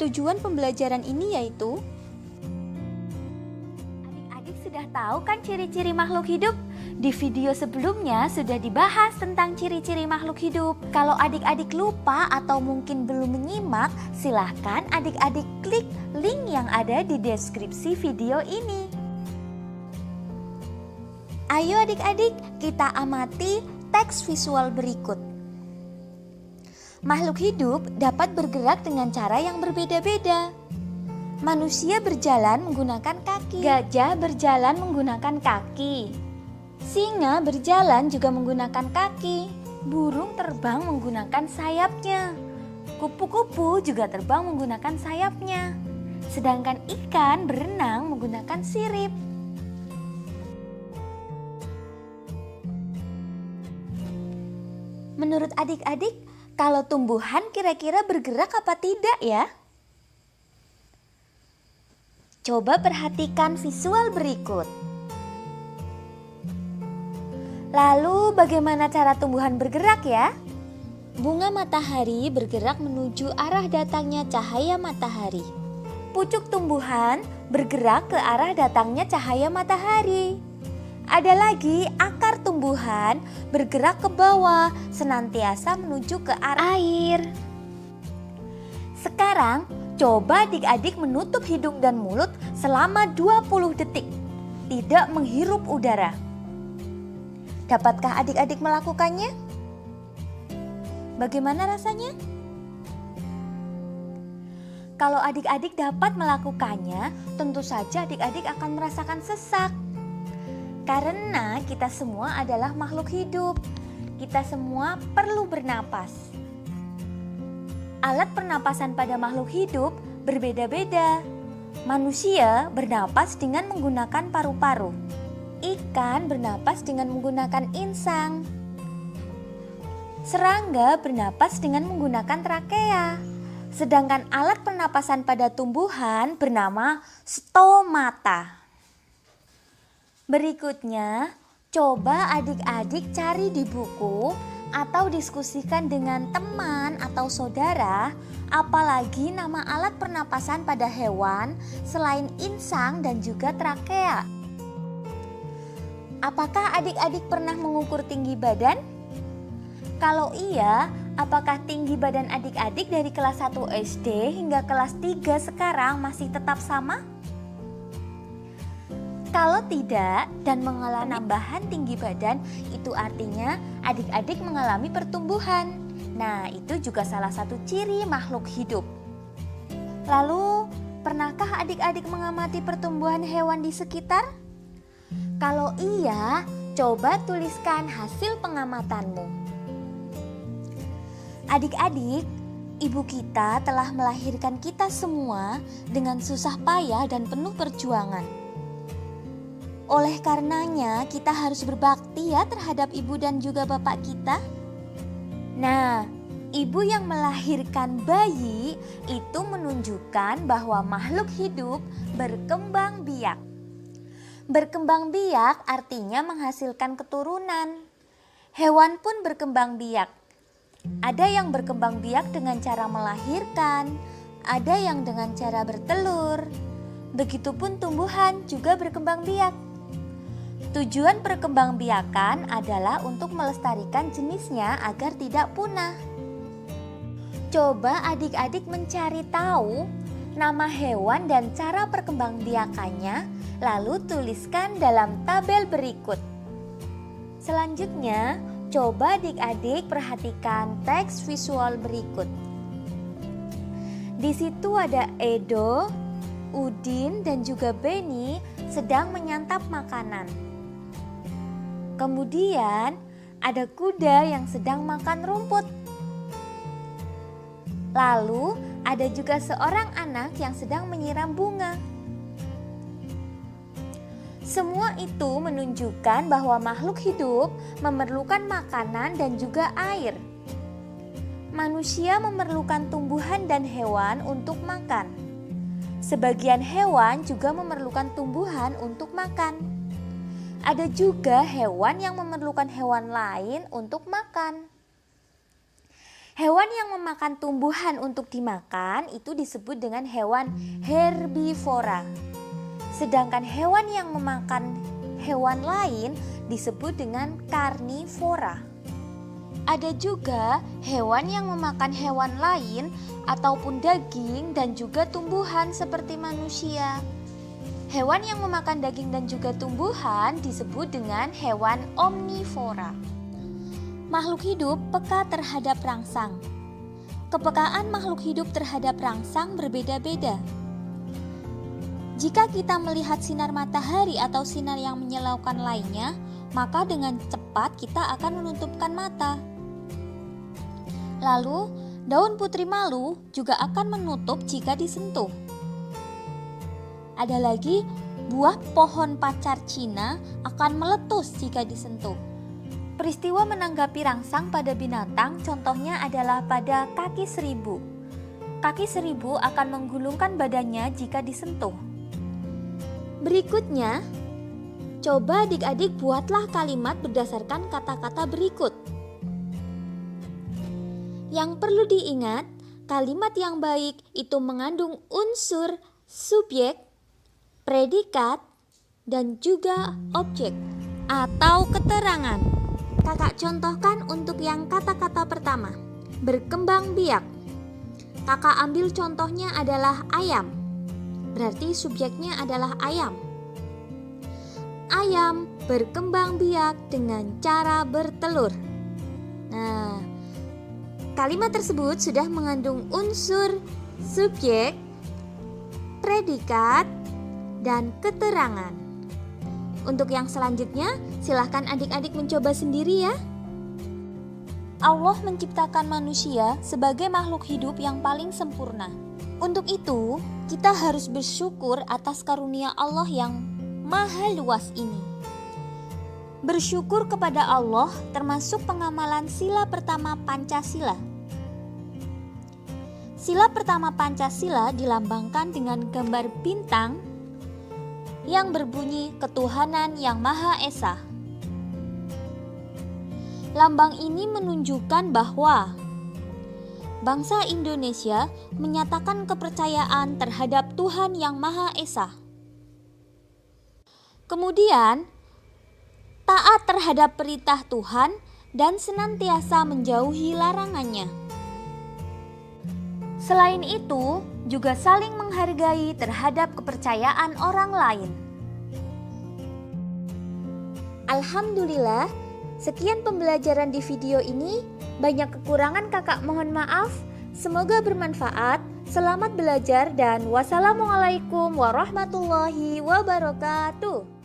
Tujuan pembelajaran ini yaitu Adik-adik sudah tahu kan ciri-ciri makhluk hidup? Di video sebelumnya sudah dibahas tentang ciri-ciri makhluk hidup. Kalau adik-adik lupa atau mungkin belum menyimak, silahkan adik-adik klik link yang ada di deskripsi video ini. Ayo adik-adik, kita amati teks visual berikut. Makhluk hidup dapat bergerak dengan cara yang berbeda-beda. Manusia berjalan menggunakan kaki. Gajah berjalan menggunakan kaki. Singa berjalan juga menggunakan kaki. Burung terbang menggunakan sayapnya. Kupu-kupu juga terbang menggunakan sayapnya. Sedangkan ikan berenang menggunakan sirip. Menurut adik-adik, kalau tumbuhan kira-kira bergerak apa tidak ya? Coba perhatikan visual berikut. Lalu bagaimana cara tumbuhan bergerak ya? Bunga matahari bergerak menuju arah datangnya cahaya matahari. Pucuk tumbuhan bergerak ke arah datangnya cahaya matahari. Ada lagi akar tumbuhan bergerak ke bawah senantiasa menuju ke arah air. Sekarang coba adik-adik menutup hidung dan mulut selama 20 detik. Tidak menghirup udara. Dapatkah adik-adik melakukannya? Bagaimana rasanya? Kalau adik-adik dapat melakukannya, tentu saja adik-adik akan merasakan sesak. Karena kita semua adalah makhluk hidup. Kita semua perlu bernapas. Alat pernapasan pada makhluk hidup berbeda-beda. Manusia bernapas dengan menggunakan paru-paru. Ikan bernapas dengan menggunakan insang. Serangga bernapas dengan menggunakan trakea. Sedangkan alat pernapasan pada tumbuhan bernama stomata. Berikutnya, coba adik-adik cari di buku atau diskusikan dengan teman atau saudara, apalagi nama alat pernapasan pada hewan selain insang dan juga trakea. Apakah adik-adik pernah mengukur tinggi badan? Kalau iya, apakah tinggi badan adik-adik dari kelas 1 SD hingga kelas 3 sekarang masih tetap sama? Kalau tidak dan mengalami penambahan tinggi badan, itu artinya adik-adik mengalami pertumbuhan. Nah, itu juga salah satu ciri makhluk hidup. Lalu, pernahkah adik-adik mengamati pertumbuhan hewan di sekitar? Kalau iya, coba tuliskan hasil pengamatanmu. Adik-adik, ibu kita telah melahirkan kita semua dengan susah payah dan penuh perjuangan. Oleh karenanya kita harus berbakti ya terhadap ibu dan juga bapak kita. Nah, ibu yang melahirkan bayi itu menunjukkan bahwa makhluk hidup berkembang biak. Berkembang biak artinya menghasilkan keturunan. Hewan pun berkembang biak. Ada yang berkembang biak dengan cara melahirkan, ada yang dengan cara bertelur. Begitupun tumbuhan juga berkembang biak. Tujuan perkembangbiakan adalah untuk melestarikan jenisnya agar tidak punah. Coba adik-adik mencari tahu nama hewan dan cara perkembangbiakannya, lalu tuliskan dalam tabel berikut. Selanjutnya, coba adik-adik perhatikan teks visual berikut. Di situ ada Edo, Udin, dan juga Beni sedang menyantap makanan. Kemudian ada kuda yang sedang makan rumput. Lalu ada juga seorang anak yang sedang menyiram bunga. Semua itu menunjukkan bahwa makhluk hidup memerlukan makanan dan juga air. Manusia memerlukan tumbuhan dan hewan untuk makan. Sebagian hewan juga memerlukan tumbuhan untuk makan. Ada juga hewan yang memerlukan hewan lain untuk makan. Hewan yang memakan tumbuhan untuk dimakan itu disebut dengan hewan herbivora. Sedangkan hewan yang memakan hewan lain disebut dengan karnivora. Ada juga hewan yang memakan hewan lain ataupun daging dan juga tumbuhan seperti manusia. Hewan yang memakan daging dan juga tumbuhan disebut dengan hewan omnivora. Makhluk hidup peka terhadap rangsang. Kepekaan makhluk hidup terhadap rangsang berbeda-beda. Jika kita melihat sinar matahari atau sinar yang menyilaukan lainnya, maka dengan cepat kita akan menutupkan mata. Lalu, daun putri malu juga akan menutup jika disentuh. Ada lagi, buah pohon pacar Cina akan meletus jika disentuh. Peristiwa menanggapi rangsang pada binatang contohnya adalah pada kaki seribu. Kaki seribu akan menggulungkan badannya jika disentuh. Berikutnya, coba adik-adik buatlah kalimat berdasarkan kata-kata berikut. Yang perlu diingat, kalimat yang baik itu mengandung unsur subjek, predikat, dan juga objek atau keterangan. Kakak contohkan untuk yang kata-kata pertama, berkembang biak. Kakak ambil contohnya adalah ayam. Berarti subjeknya adalah ayam. Ayam berkembang biak dengan cara bertelur. Nah, kalimat tersebut sudah mengandung unsur subjek, predikat, dan keterangan. Untuk yang selanjutnya, silahkan adik-adik mencoba sendiri ya. Allah menciptakan manusia sebagai makhluk hidup yang paling sempurna. Untuk itu, kita harus bersyukur atas karunia Allah yang maha luas ini. Bersyukur kepada Allah termasuk pengamalan sila pertama Pancasila. Sila pertama Pancasila dilambangkan dengan gambar bintang yang berbunyi ketuhanan yang Maha Esa. Lambang ini menunjukkan bahwa bangsa Indonesia menyatakan kepercayaan terhadap Tuhan yang Maha Esa. Kemudian, taat terhadap perintah Tuhan dan senantiasa menjauhi larangannya. Selain itu, juga saling menghargai terhadap kepercayaan orang lain. Alhamdulillah, sekian pembelajaran di video ini. Banyak kekurangan kakak mohon maaf. Semoga bermanfaat. Selamat belajar dan wassalamualaikum warahmatullahi wabarakatuh.